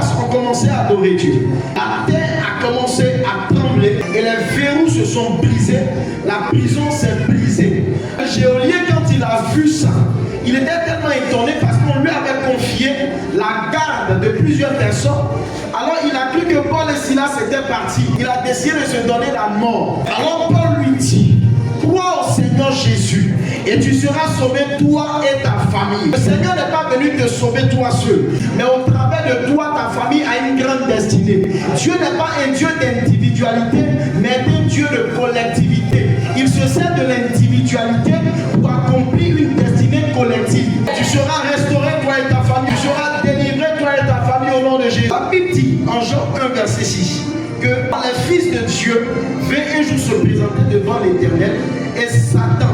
Silas ont commencé à adorer Dieu. La terre a commencé à trembler et les verrous se sont brisés. La prison s'est brisée. Géolier, quand il a vu ça, il était tellement étonné parce qu'on lui avait confié la garde de plusieurs personnes. Alors il a cru que Paul et Silas étaient partis. Il a décidé de se donner la mort. Alors Paul lui dit: crois au Seigneur Jésus et tu seras sauvé, toi et ta famille. Le Seigneur n'est pas venu te sauver toi seul, mais au travers de toi, ta famille a une grande destinée. Dieu n'est pas un Dieu d'individualité, mais un Dieu de collectivité. Il se sert de l'individualité pour accomplir une destinée collective. Tu seras restauré, toi et ta famille. Tu seras délivré, toi et ta famille, au nom de Jésus. La Bible dit en Jean 1, verset 6, que les fils de Dieu vinrent un jour se présenter devant l'Éternel et Satan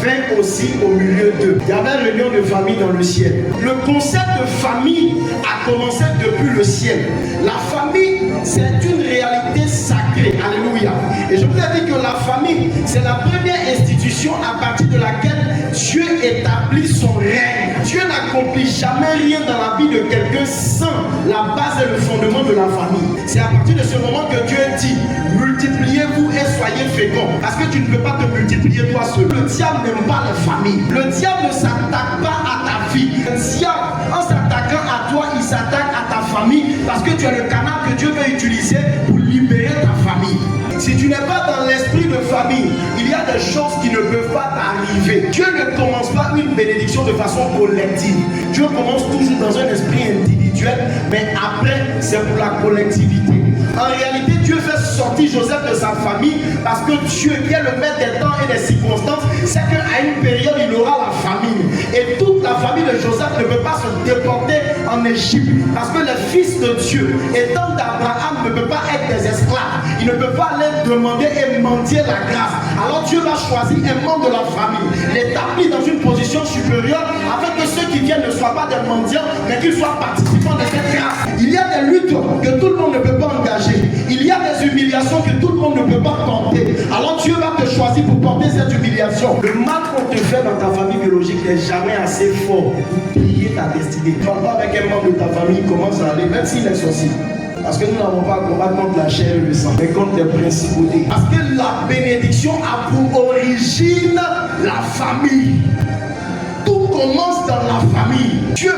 vint aussi au milieu d'eux. Il y avait une réunion de famille dans le ciel. Le concept de famille a commencé depuis le ciel. La famille, c'est une réalité sacrée. Alléluia. Et je vous ai dit que la famille, c'est la première institution à partir de laquelle Dieu établit son règne. Dieu n'accomplit jamais rien dans la vie de quelqu'un sans la base et le fondement de la famille. C'est à partir de ce moment que Dieu dit: multipliez-vous et soyez féconds. Parce que tu ne peux pas te multiplier toi seul. Le diable n'aime pas les familles. Le diable ne s'attaque pas à ta vie. Le diable, en s'attaquant à toi, il s'attaque à ta famille parce que tu es le canal que Dieu veut utiliser pour libérer ta famille. Si tu n'es pas dans l'esprit de famille, il y a des choses qui ne peuvent pas t'arriver. Dieu ne commence pas une bénédiction de façon collective. Dieu commence toujours dans un esprit individuel, mais après, c'est pour la collectivité. En réalité, Dieu fait sortir Joseph de sa famille parce que Dieu, qui est le maître des temps et des circonstances, sait qu'à une période, il aura la famine. Et toute la famille de Joseph ne peut pas se déporter en Égypte parce que les fils de Dieu, étant d'Abraham, ne peuvent pas être des esclaves. Ils ne peuvent pas aller demander et mendier la grâce. Alors Dieu va choisir un membre de la famille, l'établir dans une position supérieure afin que ceux qui viennent ne soient pas des mendiants, mais qu'ils soient participants de cette grâce. Il y a des luttes que tout le monde ne peut pas engager. Il y a des humiliations que tout le monde ne peut pas porter. Alors Dieu va te choisir pour porter cette humiliation. Le mal qu'on te fait dans ta famille biologique n'est jamais assez fort pour plier ta destinée. Tu ne parles pas avec un membre de ta famille, comment ça allait, même s'il est sorcier. Parce que nous n'avons pas à combattre contre la chair et le sang, mais contre les principautés. Parce que la bénédiction a pour origine la famille. Tout commence dans la famille. Dieu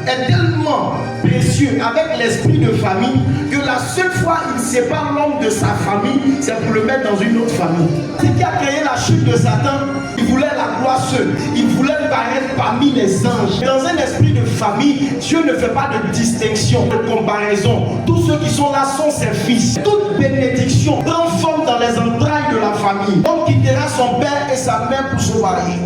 est tellement précieux avec l'esprit de famille que la seule fois il sépare l'homme de sa famille, c'est pour le mettre dans une autre famille. Ce qui a créé la chute de Satan, il voulait la gloire seul. Il voulait paraître parmi les anges. Dans un esprit de famille, Dieu ne fait pas de distinction, de comparaison. Tous ceux qui sont là sont ses fils. Toute bénédiction prend forme dans les entrailles de la famille. L'homme quittera son père et sa mère pour se marier.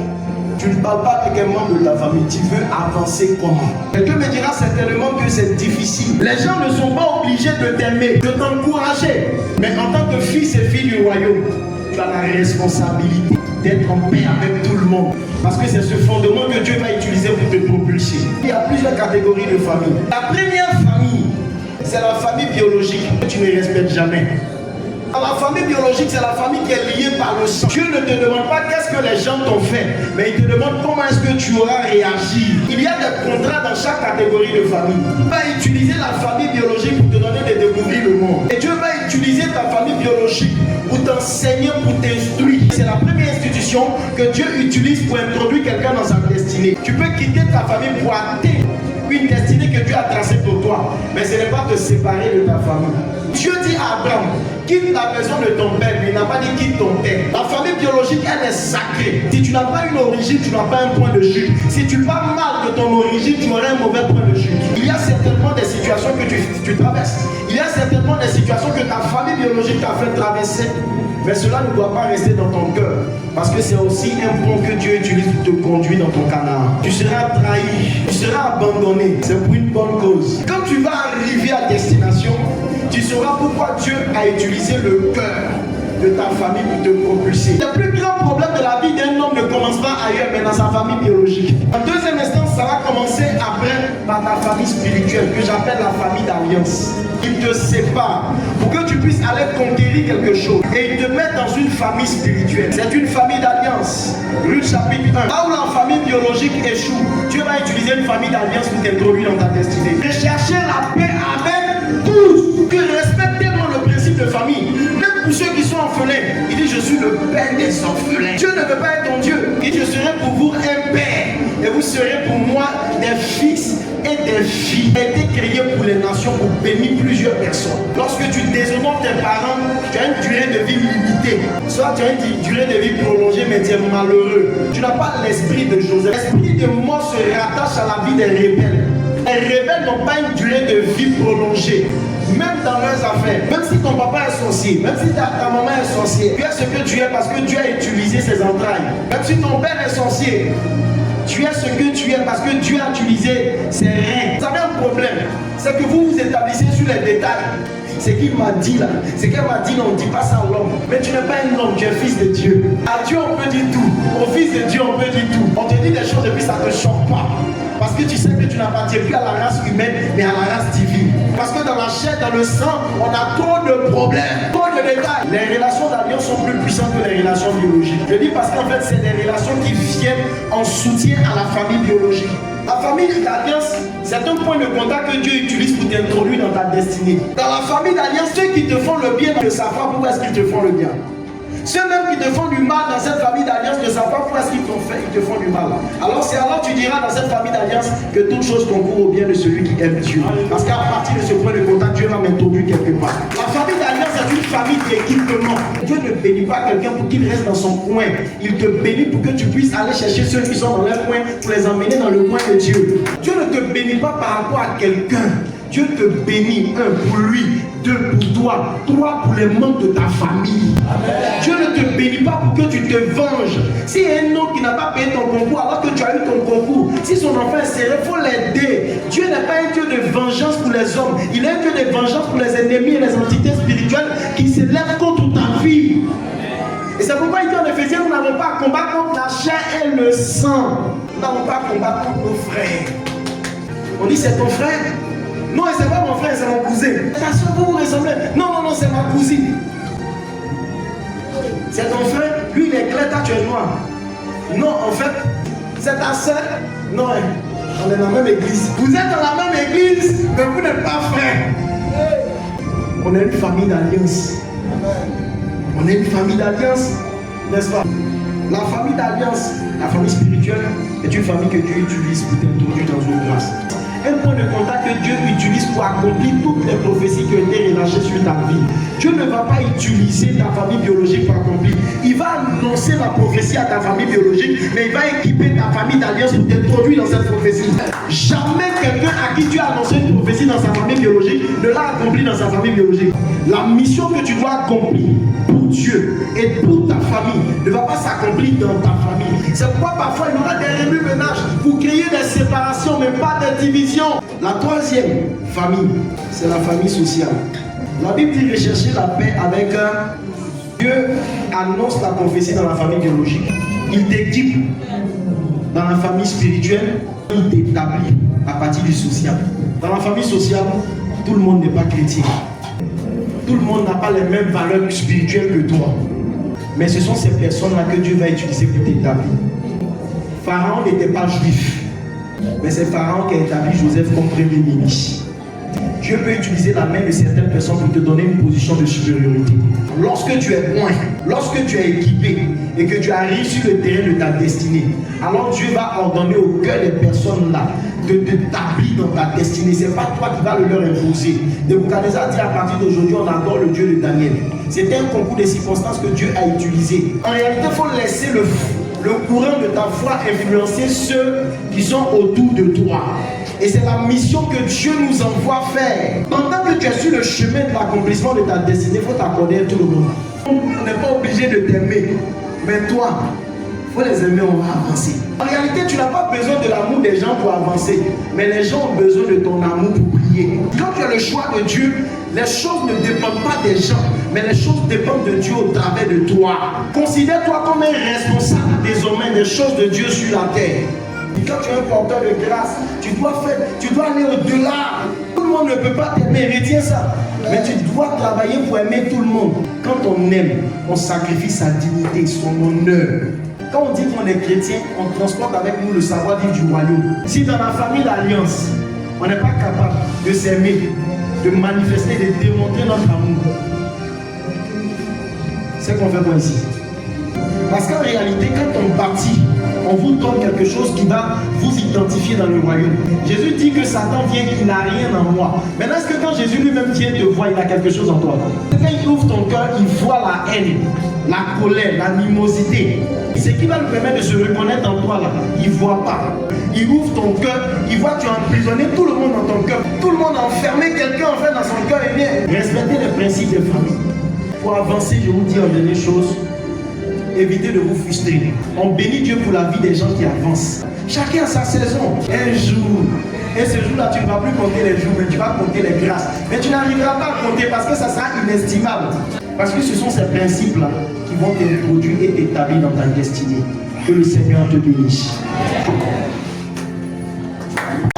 Tu ne parles pas avec un membre de ta famille, tu veux avancer comment? Quelqu'un me dira certainement que c'est difficile. Les gens ne sont pas obligés de t'aimer, de t'encourager. Mais en tant que fils et fille du royaume, tu as la responsabilité d'être en paix avec tout le monde. Parce que c'est ce fondement que Dieu va utiliser pour te propulser. Il y a plusieurs catégories de famille. La première famille, c'est la famille biologique que tu ne respectes jamais. La famille biologique, c'est la famille qui est liée par le sang. Dieu ne te demande pas qu'est-ce que les gens t'ont fait, mais il te demande comment est-ce que tu auras réagi. Il y a des contrats dans chaque catégorie de famille. Il va utiliser la famille biologique pour te donner de découvrir le monde. Et Dieu va utiliser ta famille biologique pour t'enseigner, pour t'instruire. C'est la première institution que Dieu utilise pour introduire quelqu'un dans sa destinée. Tu peux quitter ta famille pour atteindre une destinée que Dieu a tracée pour toi, mais ce n'est pas te séparer de ta famille. Dieu dit à Abraham: quitte la maison de ton père. Mais il n'a pas dit quitte ton père. La famille biologique, elle est sacrée. Si tu n'as pas une origine, tu n'as pas un point de chute. Si tu parles mal de ton origine, tu auras un mauvais point de chute. Il y a certainement des situations que tu traverses. Il y a certainement des situations que ta famille biologique t'a fait traverser. Mais cela ne doit pas rester dans ton cœur. Parce que c'est aussi un pont que Dieu utilise pour te conduire dans ton canard. Tu seras trahi, tu seras abandonné. C'est pour une bonne cause. Quand tu vas arriver à destination, tu sauras pourquoi Dieu a utilisé le cœur de ta famille pour te propulser. Le plus grand problème de la vie d'un homme ne commence pas ailleurs, mais dans sa famille biologique. En deuxième instance, ça va commencer après par ta famille spirituelle, que j'appelle la famille d'alliance. Il te sépare pour que tu puisses aller conquérir quelque chose. Et il te met dans une famille spirituelle. C'est une famille d'alliance. Ruth chapitre 1. Là où la famille biologique échoue, Dieu va utiliser une famille d'alliance pour t'introduire dans ta destinée. Rechercher la paix avec le père des orphelins. Dieu ne veut pas être ton Dieu. Et je serai pour vous un père. Et vous serez pour moi des fils et des filles. Tu as été créé pour les nations, pour bénir plusieurs personnes. Lorsque tu déshonores tes parents, tu as une durée de vie limitée. Soit tu as une durée de vie prolongée, mais tu es malheureux. Tu n'as pas l'esprit de Joseph. L'esprit de mort se rattache à la vie des rebelles. Les rebelles n'ont pas une durée de vie prolongée. Même dans leurs affaires, même si ton papa est sorcier, même si ta maman est sorcière, tu es ce que tu es parce que Dieu a utilisé ses entrailles. Même si ton père est sorcier, tu es ce que tu es parce que Dieu a utilisé ses reins. Vous avez un problème, c'est que vous vous établissez sur les détails. C'est qu'il m'a dit là, c'est qu'elle m'a dit, non, on ne dit pas ça à l'homme. Mais tu n'es pas un homme, tu es fils de Dieu. À Dieu on peut dire tout, au fils de Dieu on peut dire tout. On te dit des choses et puis ça ne te choque pas. Parce que tu sais que tu n'appartiens plus à la race humaine, mais à la race divine. Parce que dans la chair, dans le sang, on a trop de problèmes, trop de détails. Les relations d'alliance sont plus puissantes que les relations biologiques. Je dis parce qu'en fait, c'est des relations qui viennent en soutien à la famille biologique. La famille d'alliance, c'est un point de contact que Dieu utilise pour t'introduire dans ta destinée. Dans la famille d'alliance, ceux qui te font le bien ne savent pas pourquoi est-ce qu'ils te font le bien. Ceux-mêmes qui te font du mal dans cette famille d'alliance ne savent pas pourquoi est-ce qu'ils te font du mal. Alors c'est alors tu diras dans cette famille d'alliance que toute chose concourt au bien de celui qui aime Dieu. Parce qu'à partir de ce point de contact, Dieu va m'introduire quelque part. La famille d'alliance est une famille d'équipement. Dieu ne bénit pas quelqu'un pour qu'il reste dans son coin. Il te bénit pour que tu puisses aller chercher ceux qui sont dans leur coin pour les emmener dans le coin de Dieu. Dieu ne te bénit pas par rapport à quelqu'un. Dieu te bénit, un pour lui, deux pour toi, trois pour les membres de ta famille. Amen. Dieu ne te bénit pas pour que tu te venges. Si un homme qui n'a pas payé ton concours alors que tu as eu ton concours, si son enfant est serré, il faut l'aider. Dieu n'est pas un Dieu de vengeance pour les hommes, il est un Dieu de vengeance pour les ennemis et les entités spirituelles qui se lèvent contre ta vie. Et c'est pourquoi il dit en Éphésiens, nous n'avons pas à combattre contre la chair et le sang. Nous n'avons pas à combattre contre nos frères. On dit c'est ton frère. Non, c'est pas mon frère, c'est mon cousin. Ta soeur, vous vous ressemblez. Non, non, non, c'est ma cousine. C'est ton frère, lui il est clair, toi tu es noir. Non, en fait, c'est ta soeur. Non, on est dans la même église. Vous êtes dans la même église, mais vous n'êtes pas frères. On est une famille d'alliance. On est une famille d'alliance, n'est-ce pas? La famille d'alliance, la famille spirituelle, est une famille que Dieu utilise pour t'introduire dans une grâce. Un point de contact que Dieu utilise pour accomplir toutes les prophéties qui ont été relâchées sur ta vie. Dieu ne va pas utiliser ta famille biologique pour accomplir. Il va annoncer la prophétie à ta famille biologique, mais il va équiper ta famille d'alliance pour t'introduire dans cette prophétie. Jamais quelqu'un à qui Dieu a annoncé une prophétie dans sa famille biologique ne l'a accompli dans sa famille biologique. La mission que tu dois accomplir pour Dieu et pour ta famille ne va pas s'accomplir dans ta famille. C'est pourquoi parfois il y aura des remue-ménages pour créer des séparations, mais pas des divisions. La troisième famille, c'est la famille sociale. La Bible dit rechercher la paix avec un. Dieu annonce la prophétie dans la famille biologique. Il t'équipe dans la famille spirituelle. Il t'établit à partir du social. Dans la famille sociale, tout le monde n'est pas chrétien. Tout le monde n'a pas les mêmes valeurs spirituelles que toi. Mais ce sont ces personnes-là que Dieu va utiliser pour t'établir. Pharaon n'était pas juif. Mais c'est Pharaon qui a établi Joseph comme premier ministre. Dieu peut utiliser la main de certaines personnes pour te donner une position de supériorité. Lorsque tu es point, lorsque tu es équipé et que tu arrives sur le terrain de ta destinée, alors Dieu va ordonner au cœur des personnes là de t'établir dans ta destinée. Ce n'est pas toi qui vas le leur imposer. Nebuchadnezzar dit à partir d'aujourd'hui, on adore le Dieu de Daniel. C'était un concours de circonstances que Dieu a utilisé. En réalité, il faut laisser le courant de ta foi influencer ceux qui sont autour de toi. Et c'est la mission que Dieu nous envoie faire. Pendant que tu es sur le chemin de l'accomplissement de ta destinée, il faut t'accorder à tout le monde. On n'est pas obligé de t'aimer. Mais toi, il faut les aimer, on va avancer. En réalité, tu n'as pas besoin de l'amour des gens pour avancer. Mais les gens ont besoin de ton amour pour prier. Quand tu as le choix de Dieu, les choses ne dépendent pas des gens, mais les choses dépendent de Dieu au travers de toi. Considère-toi comme un responsable désormais des choses de Dieu sur la terre. Et quand tu es un porteur de grâce, tu dois aller au-delà. Tout le monde ne peut pas t'aimer, retiens ça. Mais tu dois travailler pour aimer tout le monde. Quand on aime, on sacrifie sa dignité, son honneur. Quand on dit qu'on est chrétien, on transporte avec nous le savoir-vivre du royaume. Si dans la famille d'alliance, on n'est pas capable de s'aimer, de manifester, de démontrer notre amour, c'est qu'on fait quoi ici? Parce qu'en réalité, quand on bâtit, on vous donne quelque chose qui va vous identifier dans le royaume. Jésus dit que Satan vient, qu'il n'a rien en moi. Maintenant, est-ce que quand Jésus lui-même vient te voir, il a quelque chose en toi? Quand il ouvre ton cœur, il voit la haine, la colère, l'animosité. Ce qui va lui permettre de se reconnaître en toi là, il ne voit pas. Il ouvre ton cœur, il voit que tu as emprisonné tout le monde dans ton cœur. Tout le monde a enfermé quelqu'un en fait dans son cœur. Et bien, respectez les principes de famille. Pour avancer, je vous dis en dernière chose, évitez de vous frustrer. On bénit Dieu pour la vie des gens qui avancent. Chacun a sa saison. Un jour, et ce jour-là, tu ne vas plus compter les jours, mais tu vas compter les grâces. Mais tu n'arriveras pas à compter parce que ça sera inestimable. Parce que ce sont ces principes-là qui vont t'introduire et t'établir dans ta destinée. Que le Seigneur te bénisse.